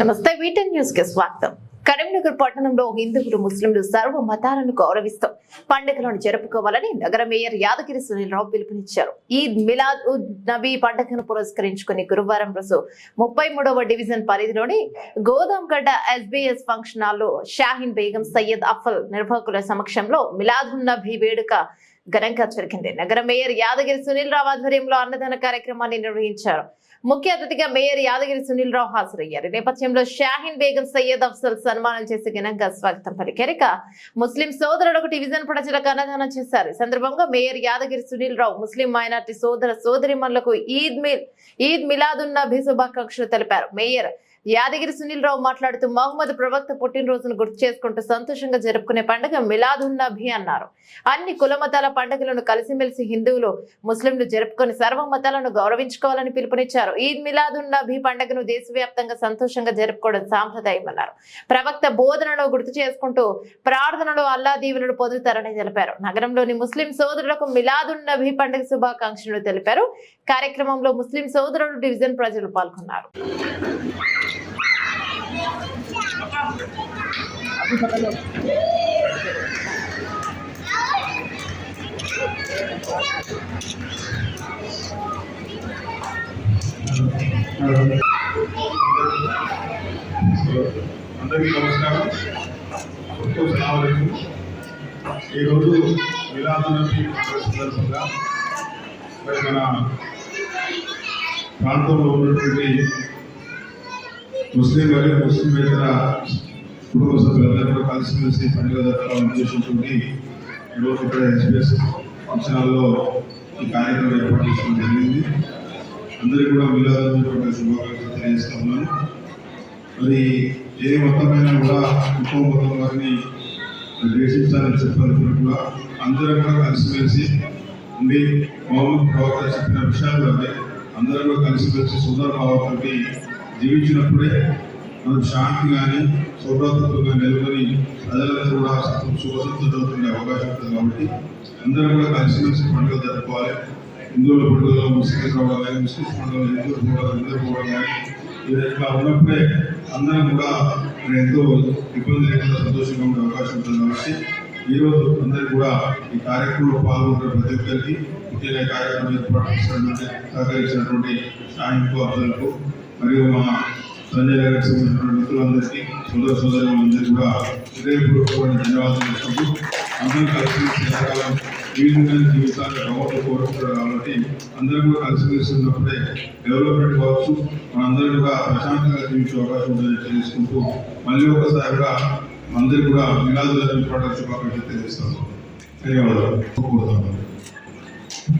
నమస్తే వీటెన్ న్యూస్ కి స్వాగతం. కరీంనగర్ పట్టణంలో హిందువులు ముస్లింలు సర్వ మతాలను గౌరవిస్తూ పండుగలను జరుపుకోవాలని నగర మేయర్ యాదగిరి సునీల్ రావు పిలుపునిచ్చారు. ఈద్ మిలాద్ ఉన్ నబీ పండుగను పురస్కరించుకుని గురువారం రోజు 33వ డివిజన్ పరిధిలోని గోదాంగడ్డ ఎస్బీఎస్ ఫంక్షన్ హాల్లో షాహీన్ బేగం సయ్యద్ అఫల్ నిర్వాహకుల సమక్షంలో మిలాద్ ఉన్ నబీ వేడుక ఘనంగా జరిగింది. నగర మేయర్ యాదగిరి సునీల్ రావు ఆధ్వర్యంలో అన్నదాన కార్యక్రమాన్ని నిర్వహించారు. ముఖ్య అతిథిగా మేయర్ యాదగిరి సునీల్ రావు హాజరయ్యారు. నేపథ్యంలో షాహీన్ బేగం సయ్యద్ అఫ్సల్ సన్మానం చేసి ఘనంగా స్వాగతం పలికారు. ముస్లిం సోదరులకు డివిజన్ ప్రజలకు అన్నదానం చేశారు. ఈ సందర్భంగా మేయర్ యాదగిరి సునీల్ రావు ముస్లిం మైనార్టీ సోదర సోదరిమణులకు ఈద్ మిలాద్ ఉన్ నబీ శుభాకాంక్షలు తెలిపారు. మేయర్ యాదగిరి సునీల్ రావు మాట్లాడుతూ మహమ్మద్ ప్రవక్త పుట్టినరోజును గుర్తు చేసుకుంటూ సంతోషంగా జరుపుకునే పండుగ మిలాద్ ఉన్ నబీ అన్నారు. అన్ని కుల మతాల పండుగలను కలిసిమెలిసి హిందువులు ముస్లింలు జరుపుకొని సర్వ మతాలను గౌరవించుకోవాలని పిలుపునిచ్చారు. ఈద్ మిలాద్ ఉన్ నబీ పండుగను దేశవ్యాప్తంగా సంతోషంగా జరుపుకోవడం సాంప్రదాయం అన్నారు. ప్రవక్త బోధనను గుర్తు చేసుకుంటూ ప్రార్థనలు అల్లా దీవెనలు పొందుతారని తెలిపారు. నగరంలోని ముస్లిం సోదరులకు మిలాద్ ఉన్ నబీ పండుగ శుభాకాంక్షలు తెలిపారు. కార్యక్రమంలో ముస్లిం సోదరులు డివిజన్ ప్రజలు పాల్గొన్నారు. అందరికీ నమస్కారం. ఈరోజు మిలాద్ ఉన్ నబీ సందర్భంగా మరి మన ప్రాంతంలో ఉన్నటువంటి ముస్లిం మరియు ముస్లిమేతర కుటుంబ సభ్యులందరూ కూడా కలిసిమెలిసి పండుగ జరపాలని ఉద్దేశంతో ఈరోజు ఇక్కడ ఎస్బీఎస్ ఫంక్షన్ హాల్లో ఈ కార్యక్రమం ఏర్పాటు చేసుకోవడం జరిగింది. అందరికీ కూడా మిలాద్ ఉన్ నబీ శుభాకాంక్షలు తెలియజేస్తా ఉన్నాను. మరి ఏ మతమైనా కూడా ఇంకో మతం వారిని ద్వేషించాలని చెప్పాలని కూడా అందరం కూడా కలిసిమెలిసి ఉండి మహమ్మద్ ప్రవక్త చెప్పిన విషయాలు అవి అందరం కూడా కలిసిమెలిసి సోదర భావంతో జీవించినప్పుడే మనకు శాంతి కానీ సౌభ్రాతత్వం కానీ నెలకొని ప్రజలందరూ కూడా సుఖసంతో జరుగుతుండే అవకాశం ఉంటుంది. కాబట్టి అందరం కూడా కలిసిమెలిసి పండుగ జరుపుకోవాలి. హిందువుల పండుగలో ముస్లింలు రావడం కానీ ముస్లిమ్స్ పండుగలో హిందువులు పోవడం హిందువులు పోవడం కానీ ఇట్లా ఉన్నప్పుడే అందరం కూడా ఎంతో ఇబ్బంది లేకుండా సంతోషంగా ఉండే అవకాశం ఉంటుంది. కాబట్టి ఈరోజు అందరికీ కూడా ఈ కార్యక్రమంలో పాల్గొంటున్న ప్రతి ఒక్కరికి ముఖ్యంగా కార్యక్రమం ఏర్పాటు చేసినటువంటి సహకరించినటువంటి షాహీన్కు అఫ్జల్కు మరియు మా సంజయ్ గారికి సంబంధించిన మిత్రులందరికీ సోదర సోదరులందరికీ కూడా హృదయపూర్వకమైన ధన్యవాదాలు చేసుకుంటూ అందరూ కలిసి సకాలం వీలుగా జీవితాన్ని భగవంతుడు కోరుకుంటారు. కాబట్టి అందరూ కూడా కలిసిమెలిసి ఉన్నప్పుడే డెవలప్మెంట్ కావచ్చు, మనందరూ కూడా ప్రశాంతంగా జీవించే అవకాశం ఉంటుందని తెలుసుకుంటూ మళ్ళీ ఒకసారిగా అందరూ కూడా మిలాద్ ఉన్ నబీ పండుగ శుభాకాంక్షలు తెలియజేస్తాము. ధన్యవాదాలు కోరుతాము.